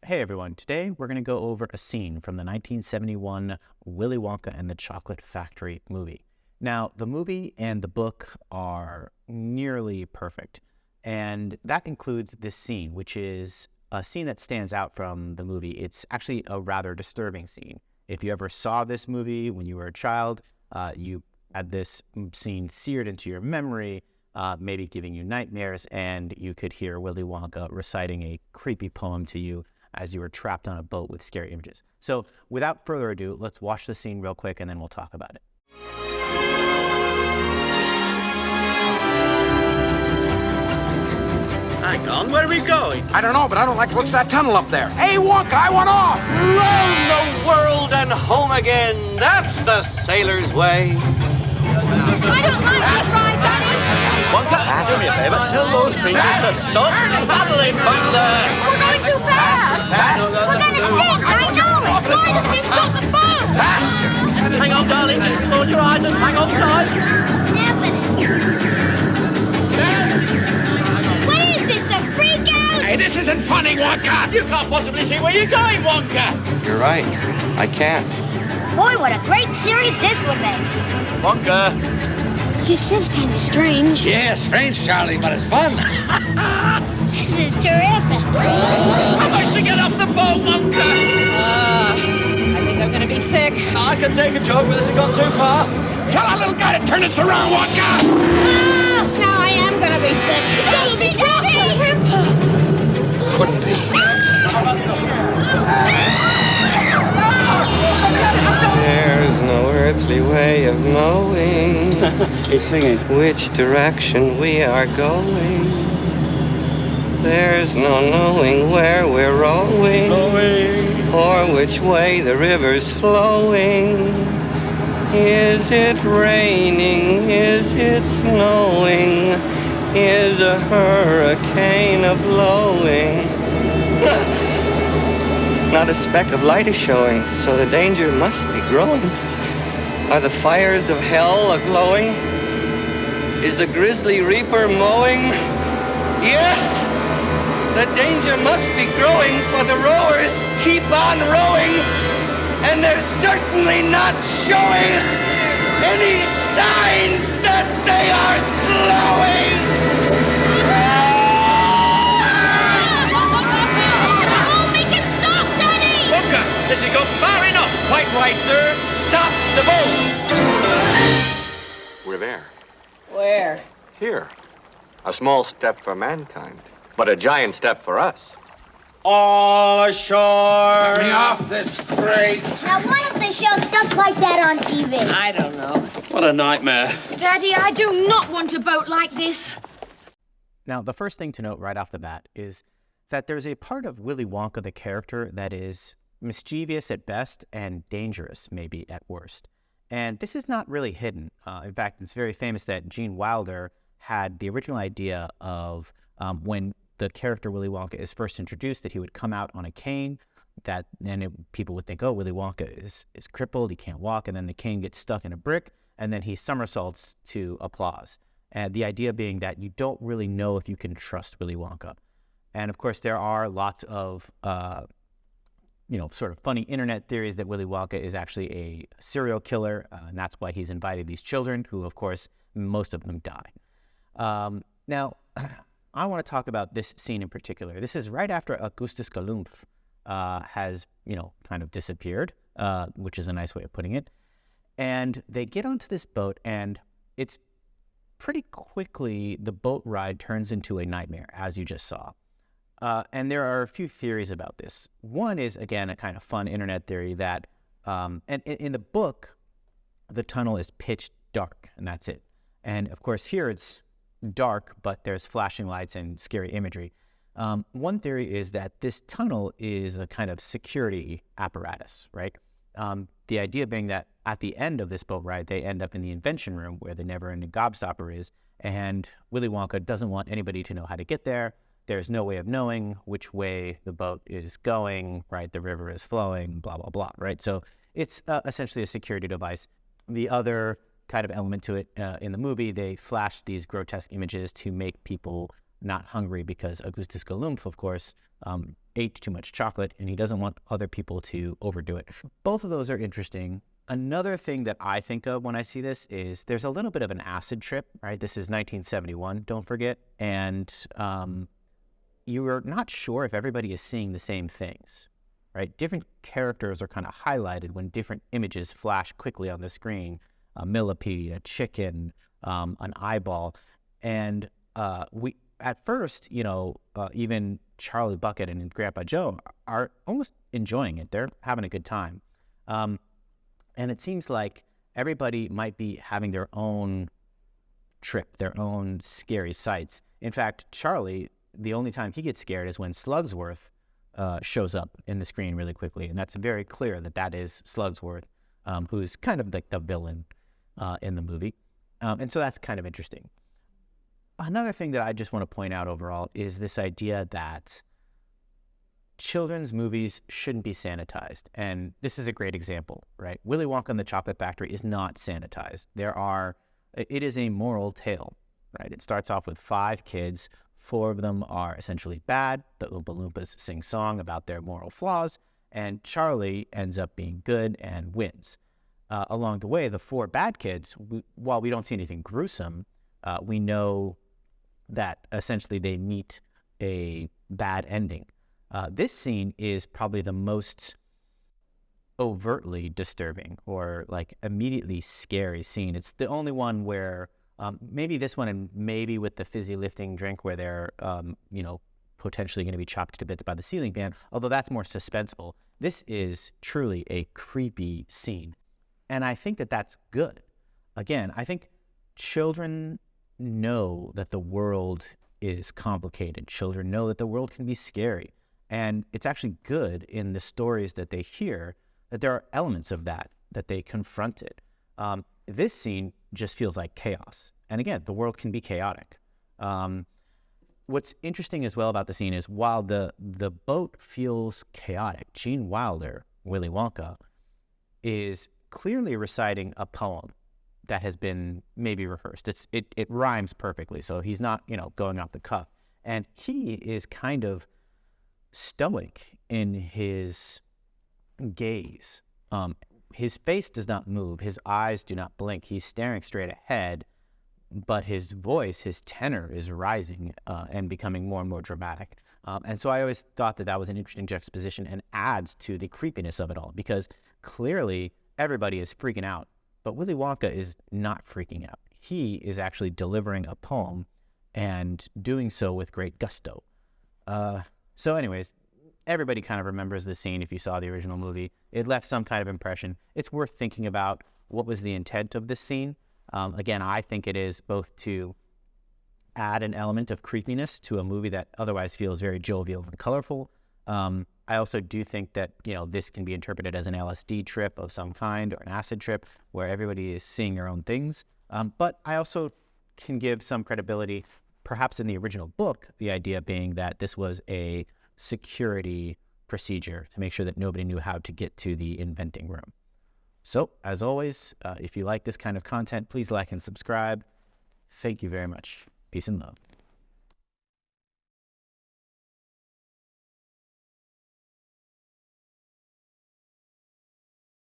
Hey everyone, today we're going to go over a scene from the 1971 Willy Wonka and the Chocolate Factory movie. Now, the movie and the book are nearly perfect, and that includes this scene, which is a scene that stands out from the movie. It's actually a rather disturbing scene. If you ever saw this movie when you were a child, you had this scene seared into your memory, maybe giving you nightmares, and you could hear Willy Wonka reciting a creepy poem to you as you were trapped on a boat with scary images. So without further ado, let's watch the scene real quick and then we'll talk about it. Hang on, where are we going? I don't know, but I don't like the looks of that tunnel up there. Hey, Wonka, I want off! Round the world and home again. That's the sailor's way. I don't like this ride, Daddy. Wonka, do me a favor. Tell those people to stop paddling back there. We're going too fast. We're going to sink. I know it. Why doesn't he stop the boat? Faster! Hang on, darling. Just close your eyes and hang on tight. What is this, a freak out? Hey, this isn't funny, Wonka! You can't possibly see where you're going, Wonka. You're right. I can't. Boy, what a great series this would make. Wonka. This is kind of strange. Yeah, strange, Charlie, but it's fun. This is terrific. How much to get off the boat, Wonka? I think I'm gonna be sick. I can take a joke, but this has gone too far. Tell our little guy to turn us around, Wonka! Now I am gonna be sick. Baby, Daddy! Couldn't be. There's no earthly way of knowing He's singing. which direction we are going. There's no knowing where we're rowing or which way the river's flowing. Is it raining? Is it snowing? Is a hurricane a-blowing? Not a speck of light is showing, so the danger must be growing. Are the fires of hell a-glowing? Is the grisly reaper mowing? Yes! The danger must be growing, for the rowers keep on rowing, and they're certainly not showing any signs that they are slowing! This has gone far enough. Quite right, sir. Stop the boat. We're there. Where? Here. A small step for mankind, but a giant step for us. All ashore. Get me off this crate! Now, why don't they show stuff like that on TV? I don't know. What a nightmare. Daddy, I do not want a boat like this. Now, the first thing to note right off the bat is that there's a part of Willy Wonka, the character, that is mischievous at best and dangerous maybe at worst. And this is not really hidden. In fact, it's very famous that Gene Wilder had the original idea of when the character Willy Wonka is first introduced, that he would come out on a cane, people would think, oh, Willy Wonka is crippled, he can't walk, and then the cane gets stuck in a brick, and then he somersaults to applause. And the idea being that you don't really know if you can trust Willy Wonka. And of course, there are lots of sort of funny internet theories that Willy Wonka is actually a serial killer, and that's why he's invited these children, who, of course, most of them die. Now, I want to talk about this scene in particular. This is right after Augustus Galumph has, kind of disappeared, which is a nice way of putting it. And they get onto this boat, and it's pretty quickly, the boat ride turns into a nightmare, as you just saw. And there are a few theories about this. One is, again, a kind of fun internet theory that, and in the book, the tunnel is pitch dark, and that's it. And of course, here it's dark, but there's flashing lights and scary imagery. One theory is that this tunnel is a kind of security apparatus, right? The idea being that at the end of this boat ride, they end up in the invention room where the never-ending gobstopper is, and Willy Wonka doesn't want anybody to know how to get there. There's no way of knowing which way the boat is going, right? The river is flowing, blah, blah, blah, right? So it's essentially a security device. The other kind of element to it in the movie, they flash these grotesque images to make people not hungry because Augustus Galumph, of course, ate too much chocolate, and he doesn't want other people to overdo it. Both of those are interesting. Another thing that I think of when I see this is there's a little bit of an acid trip, right? This is 1971, don't forget. And you are not sure if everybody is seeing the same things, right? Different characters are kind of highlighted when different images flash quickly on the screen. A millipede, a chicken, an eyeball. And we, at first, even Charlie Bucket and Grandpa Joe are almost enjoying it. They're having a good time. And it seems like everybody might be having their own trip, their own scary sights. In fact, Charlie, the only time he gets scared is when Slugsworth shows up in the screen really quickly. And that's very clear that is Slugsworth, who's kind of like the villain in the movie. And so that's kind of interesting. Another thing that I just want to point out overall is this idea that children's movies shouldn't be sanitized. And this is a great example, right? Willy Wonka and the Chocolate Factory is not sanitized. It is a moral tale, right? It starts off with 5 kids. 4 of them are essentially bad. The Oompa Loompas sing song about their moral flaws, and Charlie ends up being good and wins. Along the way, the 4 bad kids, while we don't see anything gruesome, we know that essentially they meet a bad ending. This scene is probably the most overtly disturbing or like immediately scary scene. It's the only one where maybe this one and maybe with the fizzy lifting drink where they're, potentially going to be chopped to bits by the ceiling fan, although that's more suspenseful. This is truly a creepy scene. And I think that that's good. Again, I think children know that the world is complicated. Children know that the world can be scary. And it's actually good in the stories that they hear that there are elements of that they confronted. This scene just feels like chaos. And again, the world can be chaotic. What's interesting as well about the scene is while the boat feels chaotic, Gene Wilder, Willy Wonka, is clearly reciting a poem that has been maybe rehearsed. It rhymes perfectly, so he's not, going off the cuff. And he is kind of stoic in his gaze. His face does not move. His eyes do not blink. He's staring straight ahead, but his voice, his tenor is rising and becoming more and more dramatic. And so I always thought that was an interesting juxtaposition and adds to the creepiness of it all, because clearly everybody is freaking out, but Willy Wonka is not freaking out. He is actually delivering a poem and doing so with great gusto. So anyways, everybody kind of remembers the scene if you saw the original movie. It left some kind of impression. It's worth thinking about what was the intent of this scene. Again, I think it is both to add an element of creepiness to a movie that otherwise feels very jovial and colorful. I also do think that, this can be interpreted as an LSD trip of some kind or an acid trip where everybody is seeing their own things. But I also can give some credibility, perhaps in the original book, the idea being that this was a security procedure to make sure that nobody knew how to get to the inventing room. So, as always, if you like this kind of content, please like and subscribe. Thank you very much. Peace and love.